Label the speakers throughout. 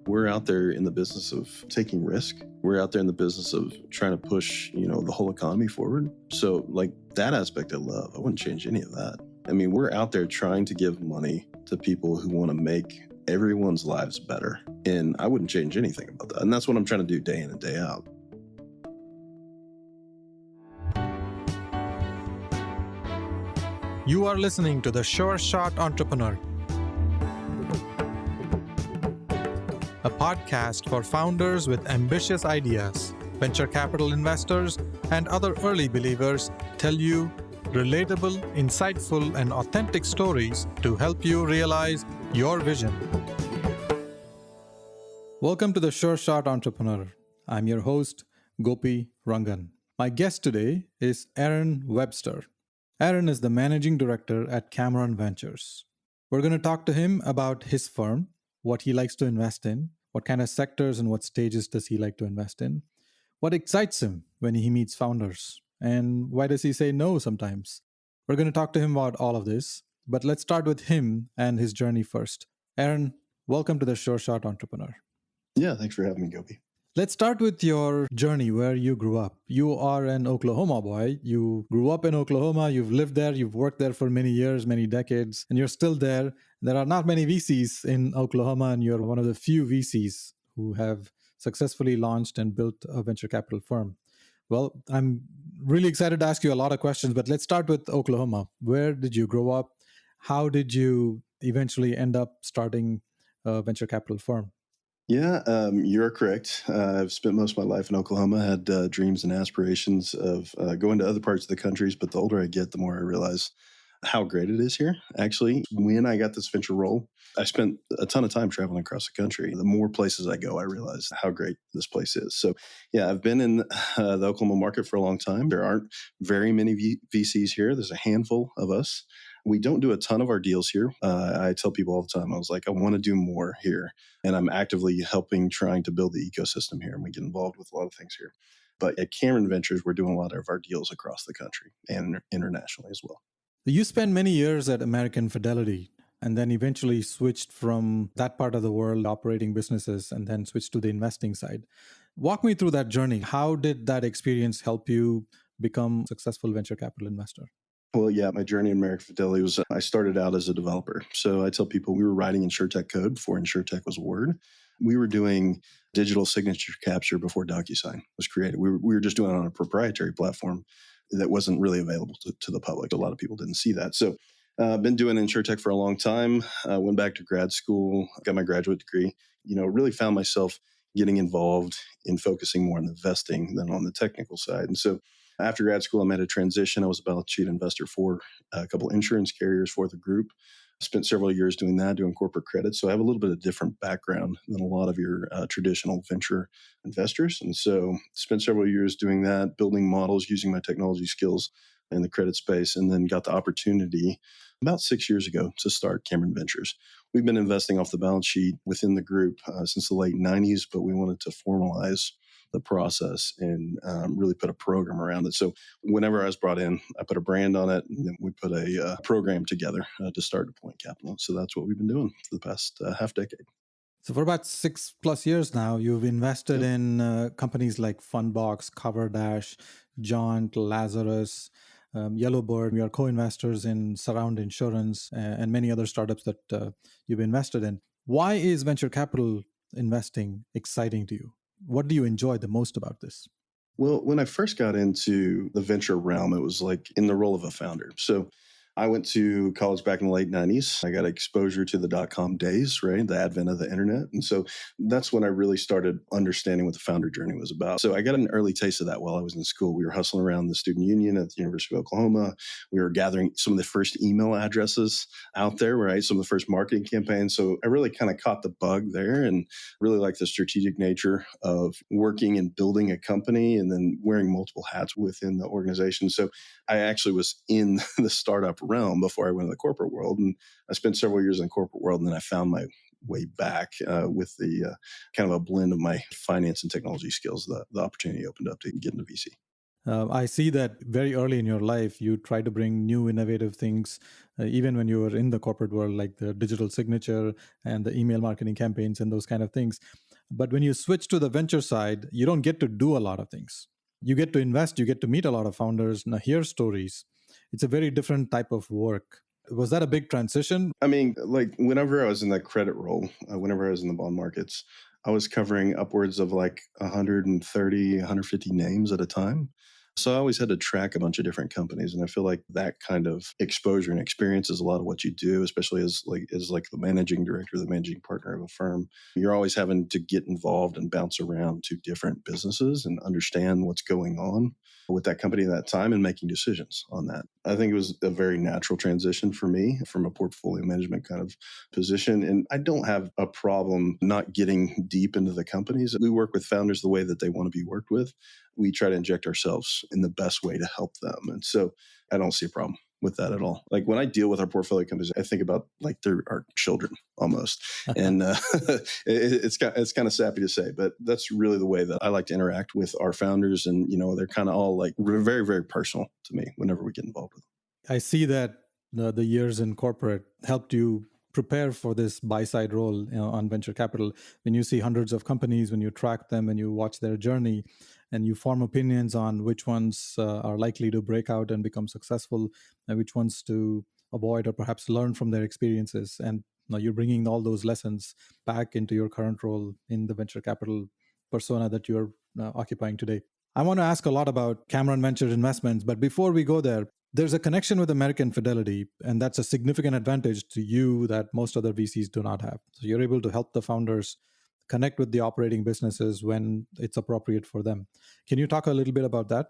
Speaker 1: We're out there in the business of taking risk. We're out there in the business of trying to push, the whole economy forward. So like that aspect I love. I wouldn't change any of that. I mean, we're out there trying to give money to people who want to make everyone's lives better. And I wouldn't change anything about that. And that's what I'm trying to do day in and day out.
Speaker 2: You are listening to The Sure Shot Entrepreneur, a podcast for founders with ambitious ideas. Venture capital investors and other early believers tell you relatable, insightful, and authentic stories to help you realize your vision. Welcome to The Sure Shot Entrepreneur. I'm your host, Gopi Rangan. My guest today is Aaron Webster. Aaron is the managing director at Cameron Ventures. We're going to talk to him about his firm, what he likes to invest in, what kind of sectors and what stages does he like to invest in, what excites him when he meets founders, and why does he say no sometimes. We're going to talk to him about all of this, but let's start with him and his journey first. Aaron, welcome to the Sure Shot Entrepreneur.
Speaker 1: Yeah, thanks for having me, Gopi.
Speaker 2: Let's start with your journey, where you grew up. You are an Oklahoma boy. You grew up in Oklahoma. You've lived there. You've worked there for many years, many decades, and you're still there. There are not many VCs in Oklahoma, and you're one of the few VCs who have successfully launched and built a venture capital firm. Well, I'm really excited to ask you a lot of questions, but let's start with Oklahoma. Where did you grow up? How did you eventually end up starting a venture capital firm?
Speaker 1: Yeah, you're correct. I've spent most of my life in Oklahoma, had dreams and aspirations of going to other parts of the countries, but the older I get, the more I realize how great it is here. Actually, when I got this venture role, I spent a ton of time traveling across the country. The more places I go, I realize how great this place is. So yeah, I've been in the Oklahoma market for a long time. There aren't very many VCs here. There's a handful of us. We don't do a ton of our deals here. I tell people all the time, I was like, I want to do more here. And I'm actively helping, trying to build the ecosystem here. And we get involved with a lot of things here. But at Cameron Ventures, we're doing a lot of our deals across the country and internationally as well.
Speaker 2: You spent many years at American Fidelity and then eventually switched from that part of the world operating businesses and then switched to the investing side. Walk me through that journey. How did that experience help you become a successful venture capital investor?
Speaker 1: Well, yeah, my journey in American Fidelity was I started out as a developer. So I tell people we were writing InsurTech code before InsurTech was a word. We were doing digital signature capture before DocuSign was created. We were just doing it on a proprietary platform that wasn't really available to the public. A lot of people didn't see that. So I've been doing InsurTech for a long time. Went back to grad school, got my graduate degree, really found myself getting involved in focusing more on investing than on the technical side. And so after grad school, I made a transition. I was a balance sheet investor for a couple of insurance carriers for the group. Spent several years doing that, doing corporate credit. So I have a little bit of different background than a lot of your traditional venture investors. And so spent several years doing that, building models, using my technology skills in the credit space, and then got the opportunity about 6 years ago to start Cameron Ventures. We've been investing off the balance sheet within the group since the late 90s, but we wanted to formalize the process and really put a program around it. So whenever I was brought in, I put a brand on it, and then we put a program together to start deploying capital. So that's what we've been doing for the past half decade.
Speaker 2: So for about 6+ years now, you've invested in companies like Fundbox, CoverDash, Jaunt, Lazarus, Yellowbird. We are co-investors in Surround Insurance and many other startups that you've invested in. Why is venture capital investing exciting to you? What do you enjoy the most about this?
Speaker 1: Well, when I first got into the venture realm, it was like in the role of a founder. So I went to college back in the late 90s. I got exposure to the dot-com days, right? The advent of the internet. And so that's when I really started understanding what the founder journey was about. So I got an early taste of that while I was in school. We were hustling around the student union at the University of Oklahoma. We were gathering some of the first email addresses out there, right? Some of the first marketing campaigns. So I really kind of caught the bug there and really liked the strategic nature of working and building a company and then wearing multiple hats within the organization. So I actually was in the startup realm before I went to the corporate world. And I spent several years in the corporate world, and then I found my way back with the kind of a blend of my finance and technology skills. The opportunity opened up to get into VC.
Speaker 2: I see that very early in your life, you try to bring new innovative things, even when you were in the corporate world, like the digital signature and the email marketing campaigns and those kind of things. But when you switch to the venture side, you don't get to do a lot of things. You get to invest, you get to meet a lot of founders, now hear stories. It's a very different type of work. Was that a big transition?
Speaker 1: I mean, like whenever I was in that credit role, whenever I was in the bond markets, I was covering upwards of like 130, 150 names at a time. So I always had to track a bunch of different companies, and I feel like that kind of exposure and experience is a lot of what you do, especially as the managing director, the managing partner of a firm. You're always having to get involved and bounce around to different businesses and understand what's going on with that company at that time and making decisions on that. I think it was a very natural transition for me from a portfolio management kind of position. And I don't have a problem not getting deep into the companies. We work with founders the way that they want to be worked with. We try to inject ourselves in the best way to help them. And so I don't see a problem with that at all. Like when I deal with our portfolio companies, I think about like they're our children almost. And it's kind of sappy to say, but that's really the way that I like to interact with our founders. And, they're kind of all like very, very personal to me whenever we get involved with them.
Speaker 2: I see that the years in corporate helped you prepare for this buy side role, on venture capital. When you see hundreds of companies, when you track them and you watch their journey, and you form opinions on which ones are likely to break out and become successful, and which ones to avoid or perhaps learn from their experiences. And now you're bringing all those lessons back into your current role in the venture capital persona that you're occupying today. I want to ask a lot about Cameron Venture Investments, but before we go there, there's a connection with American Fidelity, and that's a significant advantage to you that most other VCs do not have. So you're able to help the founders connect with the operating businesses when it's appropriate for them. Can you talk a little bit about that?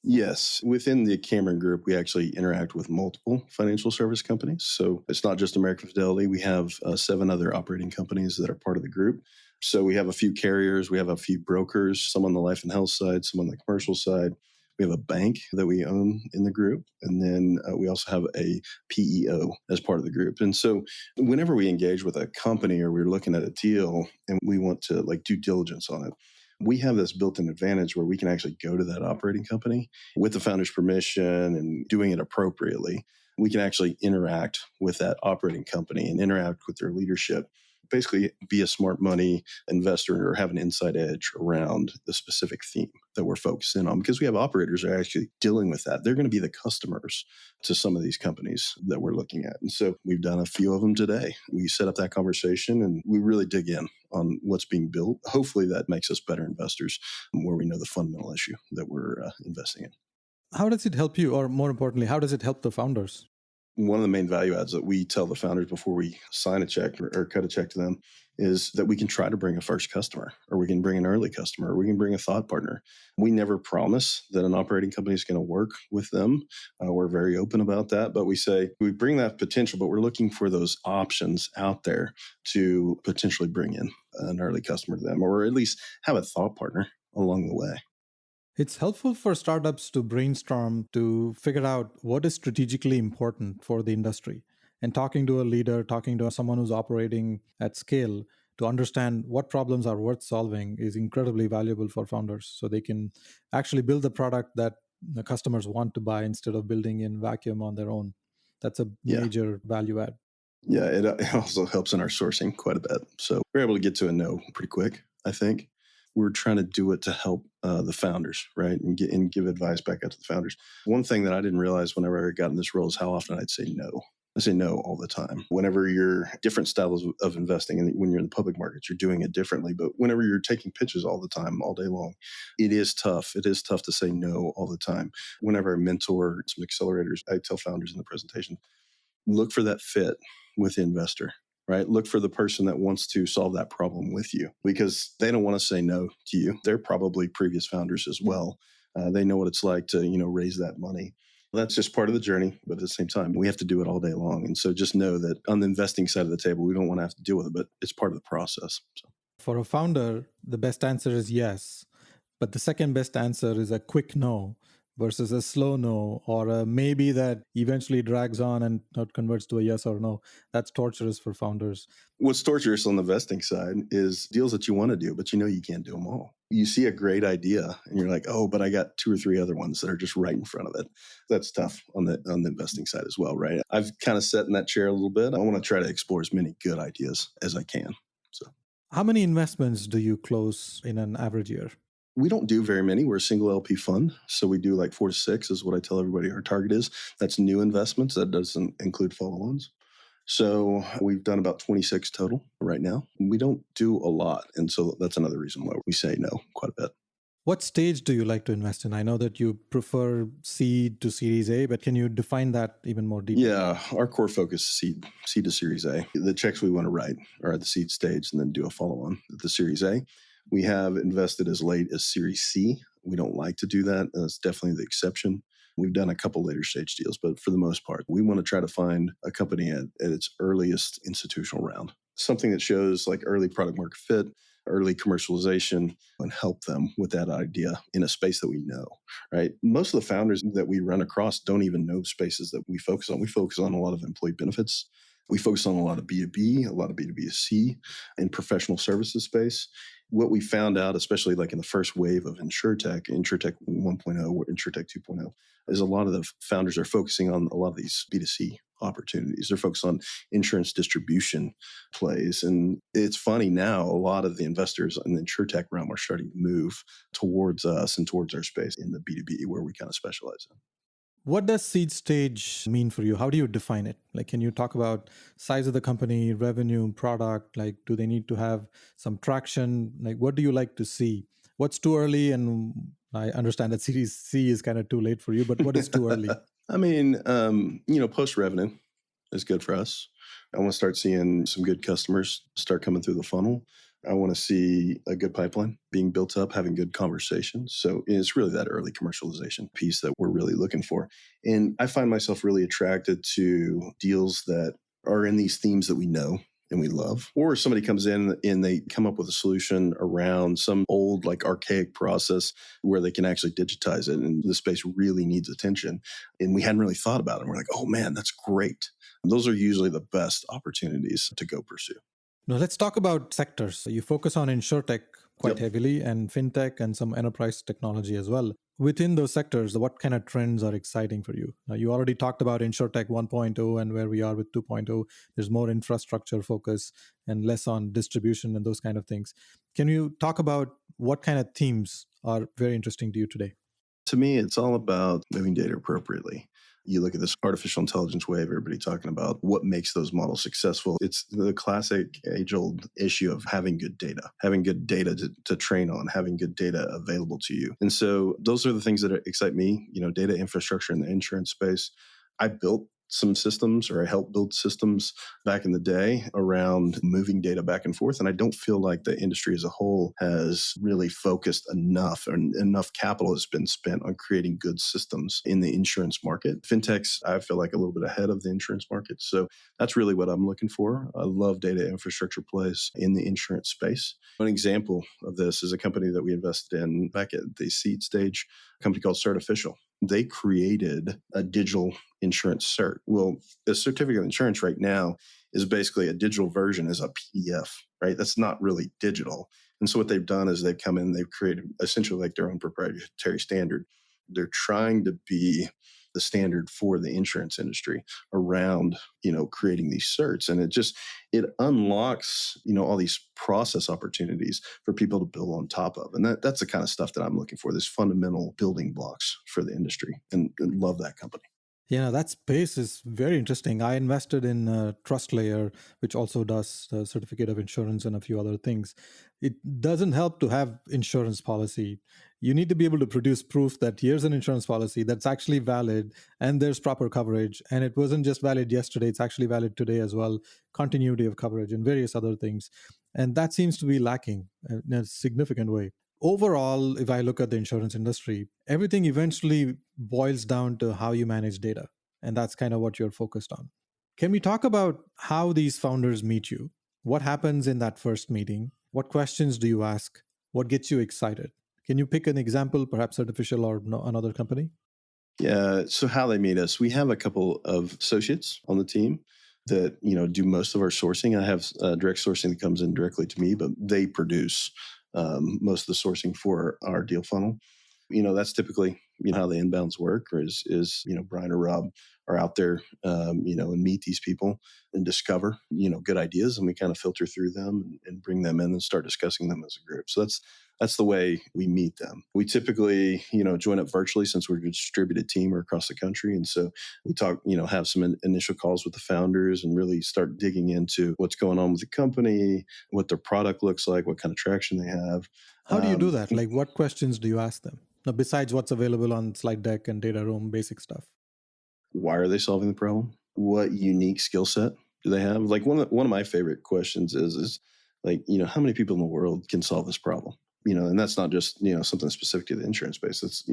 Speaker 1: Yes. Within the Cameron Group, we actually interact with multiple financial service companies. So it's not just American Fidelity. We have 7 other operating companies that are part of the group. So we have a few carriers, we have a few brokers, some on the life and health side, some on the commercial side. We have a bank that we own in the group. And then we also have a PEO as part of the group. And so whenever we engage with a company or we're looking at a deal and we want to like due diligence on it, we have this built-in advantage where we can actually go to that operating company with the founder's permission and doing it appropriately. We can actually interact with that operating company and interact with their leadership, basically be a smart money investor or have an inside edge around the specific theme that we're focusing on, because we have operators that are actually dealing with that. They're going to be the customers to some of these companies that we're looking at. And so we've done a few of them today. We set up that conversation and we really dig in on what's being built. Hopefully that makes us better investors where we know the fundamental issue that we're investing in.
Speaker 2: How does it help you, or more importantly, how does it help the founders?
Speaker 1: One of the main value adds that we tell the founders before we sign a check or cut a check to them is that we can try to bring a first customer, or we can bring an early customer, or we can bring a thought partner. We never promise that an operating company is going to work with them. We're very open about that, but we say we bring that potential, but we're looking for those options out there to potentially bring in an early customer to them, or at least have a thought partner along the way.
Speaker 2: It's helpful for startups to brainstorm to figure out what is strategically important for the industry. And talking to a leader, talking to someone who's operating at scale to understand what problems are worth solving is incredibly valuable for founders. So they can actually build the product that the customers want to buy instead of building in vacuum on their own. That's a
Speaker 1: Yeah.
Speaker 2: major value add.
Speaker 1: Yeah, it also helps in our sourcing quite a bit. So we're able to get to a no pretty quick, I think. We're trying to do it to help the founders, right? And give advice back out to the founders. One thing that I didn't realize whenever I got in this role is how often I'd say no. I say no all the time. Whenever you're different styles of investing, and when you're in the public markets, you're doing it differently. But whenever you're taking pitches all the time, all day long, it is tough. It is tough to say no all the time. Whenever I mentor some accelerators, I tell founders in the presentation, look for that fit with the investor, right? Look for the person that wants to solve that problem with you, because they don't want to say no to you. They're probably previous founders as well. They know what it's like to, raise that money. That's just part of the journey. But at the same time, we have to do it all day long. And so just know that on the investing side of the table, we don't want to have to deal with it, but it's part of the process. So.
Speaker 2: For a founder, the best answer is yes. But the second best answer is a quick no versus a slow no, or a maybe that eventually drags on and not converts to a yes or no. That's torturous for founders.
Speaker 1: What's torturous on the investing side is deals that you want to do, but you know you can't do them all. You see a great idea and you're like, oh, but I got two or three other ones that are just right in front of it. That's tough on the investing side as well, right? I've kind of sat in that chair a little bit. I want to try to explore as many good ideas as I can. So
Speaker 2: How many investments do you close in an average year?
Speaker 1: we don't do very many. We're a single LP fund. So we do like 4 to 6 is what I tell everybody our target is. That's new investments. That doesn't include follow-ons. So we've done about 26 total right now. We don't do a lot. And so that's another reason why we say no quite a bit.
Speaker 2: What stage do you like to invest in? I know that you prefer seed to Series A, but can you define that even more deeply?
Speaker 1: Yeah, our core focus is seed to Series A. The checks we want to write are at the seed stage and then do a follow-on at the Series A. We have invested as late as Series C. We don't like to do that. That's definitely the exception. We've done a couple later stage deals, but for the most part, we want to try to find a company at its earliest institutional round, something that shows like early product market fit, early commercialization, and help them with that idea in a space that we know, right? Most of the founders that we run across don't even know spaces that we focus on. We focus on a lot of employee benefits. We focus on a lot of B2B, a lot of B2B2C, and professional services space. What we found out, especially like in the first wave of InsurTech 1.0 or InsurTech 2.0, is a lot of the founders are focusing on a lot of these B2C opportunities. They're focused on insurance distribution plays. And it's funny now, a lot of the investors in the InsurTech realm are starting to move towards us and towards our space in the B2B where we kind of specialize in.
Speaker 2: What does seed stage mean for you? How do you define it? Like, can you talk about size of the company, revenue, product? Like, do they need to have some traction? Like, what do you like to see? What's too early? And I understand that Series C is kind of too late for you, but what is too early?
Speaker 1: I mean, post revenue is good for us. I want to start seeing some good customers start coming through the funnel. I want to see a good pipeline being built up, having good conversations. So it's really that early commercialization piece that we're really looking for. And I find myself really attracted to deals that are in these themes that we know and we love. Or somebody comes in and they come up with a solution around some old, like archaic process where they can actually digitize it. And the space really needs attention. And we hadn't really thought about it. We're like, oh man, that's great. And those are usually the best opportunities to go pursue.
Speaker 2: Now, let's talk about sectors. So you focus on InsurTech quite
Speaker 1: Yep.
Speaker 2: heavily and FinTech and some enterprise technology as well. Within those sectors, what kind of trends are exciting for you? Now, you already talked about InsurTech 1.0 and where we are with 2.0. There's more infrastructure focus and less on distribution and those kind of things. Can you talk about what kind of themes are very interesting to you today?
Speaker 1: To me, it's all about moving data appropriately. You look at this artificial intelligence wave, everybody talking about what makes those models successful. It's the classic age-old issue of having good data to train on, having good data available to you. And so those are the things that excite me, data infrastructure in the insurance space. I built some systems, or I helped build systems back in the day around moving data back and forth. And I don't feel like the industry as a whole has really focused enough, and enough capital has been spent on creating good systems in the insurance market. Fintechs, I feel like a little bit ahead of the insurance market. So that's really what I'm looking for. I love data infrastructure plays in the insurance space. One example of this is a company that we invested in back at the seed stage, a company called Certificial. They created a digital insurance cert. Well, the certificate of insurance right now is basically a digital version, is a PDF, right? That's not really digital. And so what they've done is they've come in, they've created essentially like their own proprietary standard. They're trying to be the standard for the insurance industry around, creating these certs. And it unlocks, all these process opportunities for people to build on top of. And that's the kind of stuff that I'm looking for, this fundamental building blocks for the industry, and love that company.
Speaker 2: Yeah, that space is very interesting. I invested in Trust Layer, which also does the certificate of insurance and a few other things. It doesn't help to have insurance policy. You need to be able to produce proof that here's an insurance policy that's actually valid and there's proper coverage. And it wasn't just valid yesterday, it's actually valid today as well. Continuity of coverage and various other things. And that seems to be lacking in a significant way. Overall, if I look at the insurance industry, everything eventually boils down to how you manage data. And that's kind of what you're focused on. Can we talk about how these founders meet you? What happens in that first meeting? What questions do you ask? What gets you excited? Can you pick an example, perhaps Artificial or another company?
Speaker 1: Yeah. So how they meet us, we have a couple of associates on the team that, do most of our sourcing. I have direct sourcing that comes in directly to me, but they produce most of the sourcing for our deal funnel. That's typically how the inbounds work, or is Brian or Rob are out there, and meet these people and discover good ideas, and we kind of filter through them and bring them in and start discussing them as a group. So that's the way we meet them. We typically join up virtually, since we're a distributed team or across the country, and so we talk, have some initial calls with the founders and really start digging into what's going on with the company, what their product looks like, what kind of traction they have.
Speaker 2: How do you do
Speaker 1: Um,
Speaker 2: that? Like, what questions do you ask them? Now, besides what's available on slide deck and data room, basic stuff.
Speaker 1: Why are they solving the problem? What unique skill set do they have? Like one of my favorite questions is like, how many people in the world can solve this problem? And that's not just, something specific to the insurance space. It's,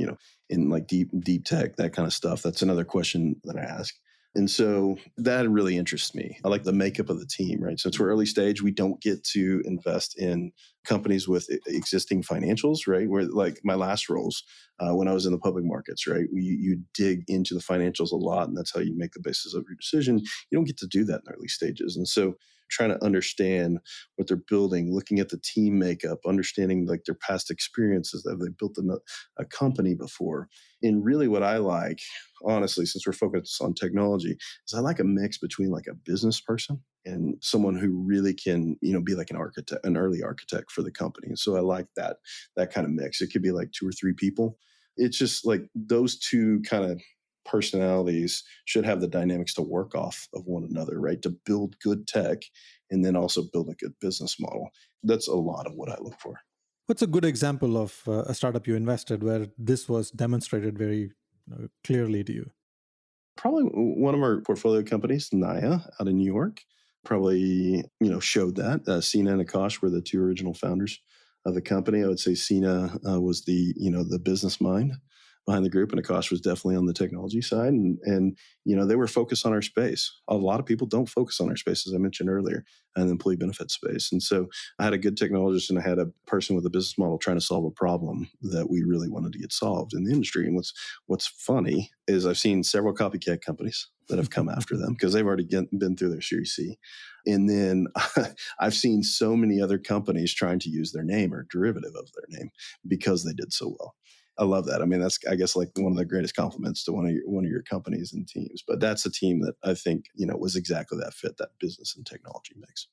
Speaker 1: in like deep tech, that kind of stuff. That's another question that I ask. And so that really interests me. I like the makeup of the team, right? Since we're early stage, we don't get to invest in companies with existing financials, right? Where like my last roles, when I was in the public markets, right? You dig into the financials a lot, and that's how you make the basis of your decision. You don't get to do that in early stages. And so trying to understand what they're building, looking at the team makeup, understanding like their past experiences. Have they built a company before? And really what I like, honestly, since we're focused on technology, is I like a mix between like a business person and someone who really can, be like an architect, an early architect for the company. And so I like that kind of mix. It could be like 2 or 3 people. It's just like those two kind of personalities should have the dynamics to work off of one another, right? To build good tech and then also build a good business model. That's a lot of what I look for.
Speaker 2: What's a good example of a startup you invested where this was demonstrated very clearly to you?
Speaker 1: Probably one of our portfolio companies, Naya, out in New York, probably showed that. Sina and Akash were the 2 original founders of the company. I would say Sina was the business mind behind the group, and Akash was definitely on the technology side. And they were focused on our space. A lot of people don't focus on our space, as I mentioned earlier, and the employee benefit space. And so I had a good technologist and I had a person with a business model trying to solve a problem that we really wanted to get solved in the industry. And what's funny is I've seen several copycat companies that have come after them because they've already been through their Series C. And then I've seen so many other companies trying to use their name or derivative of their name because they did so well. I love that. I mean, that's, I guess, like one of the greatest compliments to one of your companies and teams. But that's a team that I think, was exactly that fit, that business and technology mix.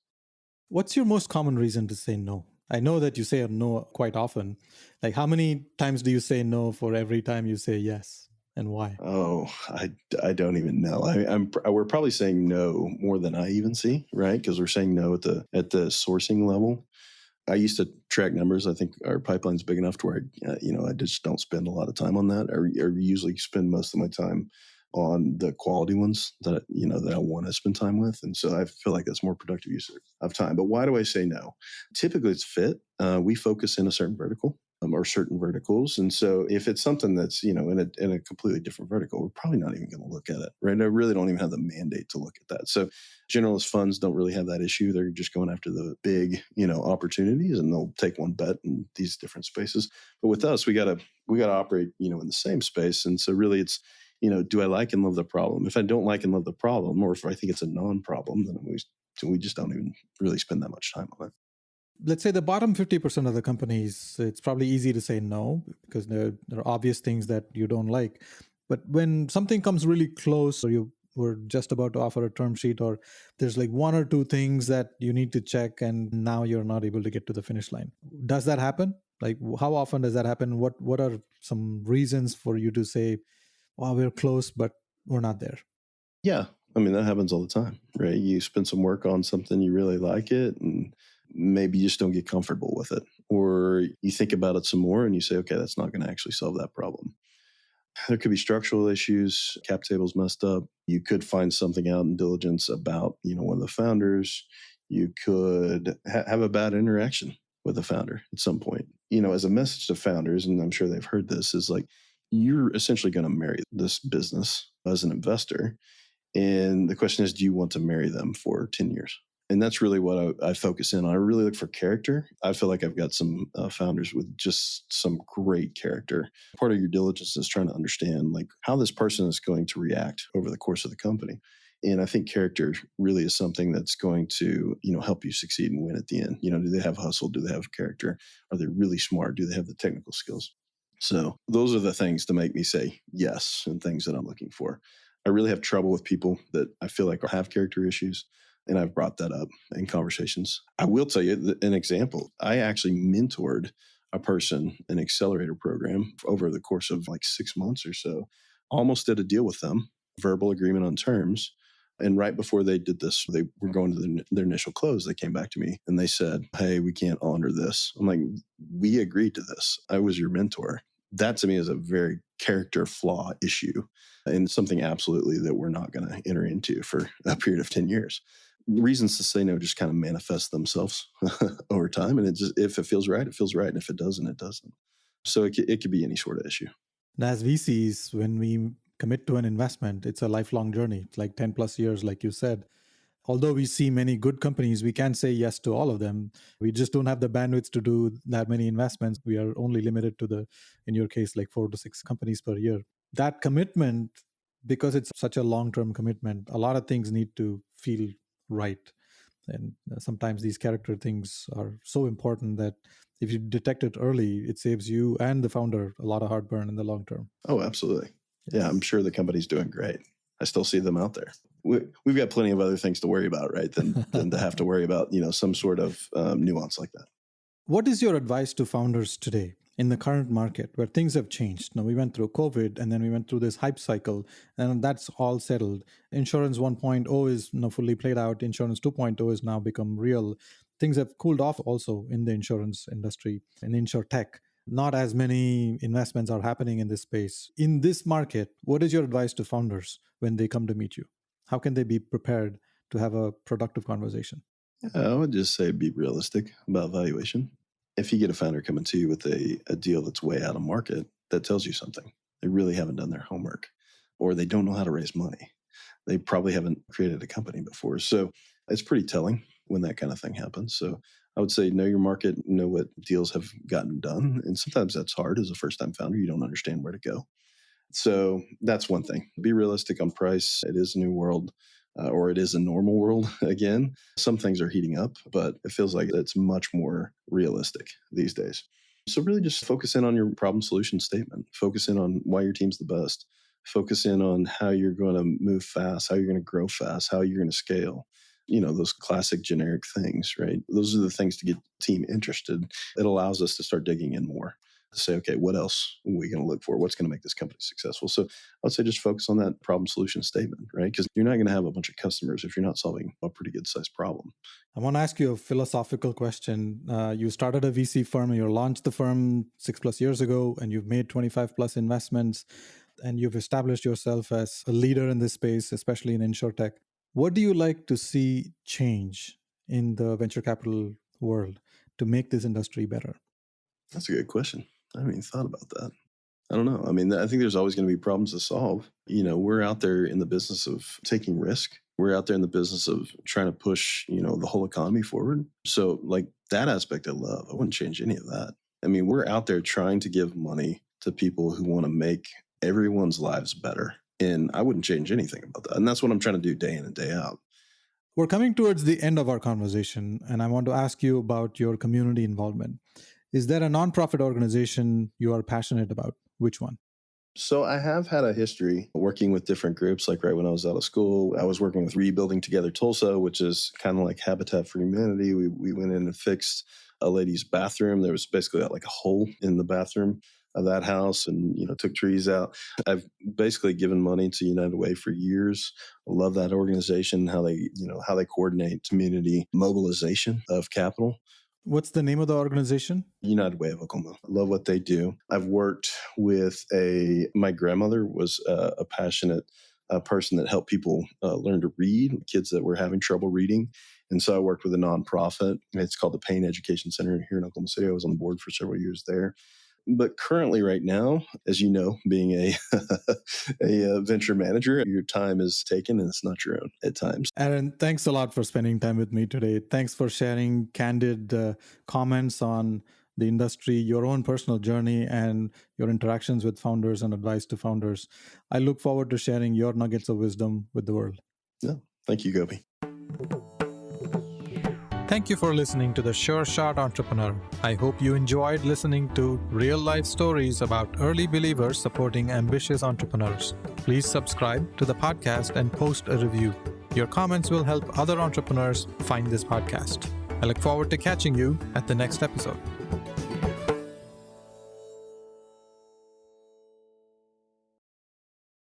Speaker 2: What's your most common reason to say no? I know that you say no quite often. Like, how many times do you say no for every time you say yes, and why?
Speaker 1: Oh, I don't even know. We're probably saying no more than I even see, right? Because we're saying no at the sourcing level. I used to track numbers. I think our pipeline's big enough to where, I just don't spend a lot of time on that. I usually spend most of my time on the quality ones that I want to spend time with. And so I feel like that's more productive use of time. But why do I say no? Typically it's fit. We focus in a certain vertical, or certain verticals. And so if it's something that's, in a completely different vertical, we're probably not even going to look at it, right? I really don't even have the mandate to look at that. So generalist funds don't really have that issue. They're just going after the big, opportunities, and they'll take one bet in these different spaces. But with us, we gotta operate, in the same space. And so really it's, do I like and love the problem? If I don't like and love the problem, or if I think it's a non-problem, then we just don't even really spend that much time on it.
Speaker 2: Let's say the bottom 50% of the companies, it's probably easy to say no because there are obvious things that you don't like. But when something comes really close, or you were just about to offer a term sheet, or there's like 1 or 2 things that you need to check and now you're not able to get to the finish line. Does that happen? Like, how often does that happen? What are some reasons for you to say, "Wow, we're close, but we're not there"?
Speaker 1: Yeah. I mean, that happens all the time, right? You spend some work on something, you really like it, and maybe you just don't get comfortable with it. Or you think about it some more and you say, okay, that's not going to actually solve that problem. There could be structural issues, cap tables messed up. You could find something out in diligence about, one of the founders. You could have a bad interaction with the founder at some point. As a message to founders, and I'm sure they've heard this, is like, you're essentially going to marry this business as an investor. And the question is, do you want to marry them for 10 years? And that's really what I focus in on. I really look for character. I feel like I've got some founders with just some great character. Part of your diligence is trying to understand like how this person is going to react over the course of the company. And I think character really is something that's going to, help you succeed and win at the end. Do they have hustle? Do they have character? Are they really smart? Do they have the technical skills? So those are the things to make me say yes and things that I'm looking for. I really have trouble with people that I feel like have character issues. And I've brought that up in conversations. I will tell you an example. I actually mentored a person, an accelerator program over the course of like 6 months or so, almost did a deal with them, verbal agreement on terms. And right before they did this, they were going to their initial close. They came back to me and they said, "Hey, we can't honor this." I'm like, "We agreed to this. I was your mentor." That to me is a very character flaw issue and something absolutely that we're not going to enter into for a period of 10 years. Reasons to say no just kind of manifest themselves over time. And it just, if it feels right, it feels right. And if it doesn't, it doesn't. So it could be any sort of issue.
Speaker 2: And as VCs, when we commit to an investment, it's a lifelong journey. It's like 10 plus years, like you said. Although we see many good companies, we can't say yes to all of them. We just don't have the bandwidth to do that many investments. We are only limited to in your case, like 4 to 6 companies per year. That commitment, because it's such a long-term commitment, a lot of things need to feel right. And sometimes these character things are so important that if you detect it early, it saves you and the founder a lot of heartburn in the long term.
Speaker 1: Oh, absolutely. Yeah, I'm sure the company's doing great. I still see them out there. We've got plenty of other things to worry about, right? Than to have to worry about, some sort of nuance like that.
Speaker 2: What is your advice to founders today in the current market where things have changed? Now, we went through COVID and then we went through this hype cycle, and that's all settled. Insurance 1.0 is now fully played out. Insurance 2.0 has now become real. Things have cooled off also in the insurance industry, in InsurTech. Not as many investments are happening in this space. In this market, what is your advice to founders when they come to meet you? How can they be prepared to have a productive conversation?
Speaker 1: I would just say be realistic about valuation. If you get a founder coming to you with a deal that's way out of market, that tells you something. They really haven't done their homework or they don't know how to raise money. They probably haven't created a company before. So it's pretty telling when that kind of thing happens. So I would say know your market, know what deals have gotten done. And sometimes that's hard as a first time founder. You don't understand where to go. So that's one thing. Be realistic on price. It is a new world. Or it is a normal world again. Some things are heating up, but it feels like it's much more realistic these days. So really just focus in on your problem solution statement. Focus in on why your team's the best. Focus in on how you're going to move fast, how you're going to grow fast, how you're going to scale. Those classic generic things, right? Those are the things to get the team interested. It allows us to start digging in more to say, okay, what else are we going to look for? What's going to make this company successful? So I would say just focus on that problem solution statement, right? Because you're not going to have a bunch of customers if you're not solving a pretty good sized problem.
Speaker 2: I want to ask you a philosophical question. You started a VC firm, you launched the firm 6+ years ago, and you've made 25+ investments, and you've established yourself as a leader in this space, especially in InsurTech. What do you like to see change in the venture capital world to make this industry better?
Speaker 1: That's a good question. I haven't even thought about that. I don't know. I mean, I think there's always going to be problems to solve. We're out there in the business of taking risk. We're out there in the business of trying to push, the whole economy forward. So like that aspect I love. I wouldn't change any of that. I mean, we're out there trying to give money to people who want to make everyone's lives better. And I wouldn't change anything about that. And that's what I'm trying to do day in and day out.
Speaker 2: We're coming towards the end of our conversation, and I want to ask you about your community involvement. Is there a nonprofit organization you are passionate about? Which one?
Speaker 1: So I have had a history working with different groups. Like right when I was out of school, I was working with Rebuilding Together Tulsa, which is kind of like Habitat for Humanity. We went in and fixed a lady's bathroom. There was basically like a hole in the bathroom of that house, and took trees out. I've basically given money to United Way for years. I love that organization, how they coordinate community mobilization of capital.
Speaker 2: What's the name of the organization?
Speaker 1: United Way of Oklahoma. I love what they do. I've worked with my grandmother was a passionate person that helped people learn to read, kids that were having trouble reading. And so I worked with a nonprofit. It's called the Payne Education Center here in Oklahoma City. I was on the board for several years there. But currently, right now, as you know, being a a venture manager, your time is taken and it's not your own at times.
Speaker 2: Aaron, thanks a lot for spending time with me today. Thanks for sharing candid comments on the industry, your own personal journey, and your interactions with founders and advice to founders. I look forward to sharing your nuggets of wisdom with the world.
Speaker 1: Yeah. Thank you, Gopi.
Speaker 2: Thank you for listening to The Sure Shot Entrepreneur. I hope you enjoyed listening to real-life stories about early believers supporting ambitious entrepreneurs. Please subscribe to the podcast and post a review. Your comments will help other entrepreneurs find this podcast. I look forward to catching you at the next episode.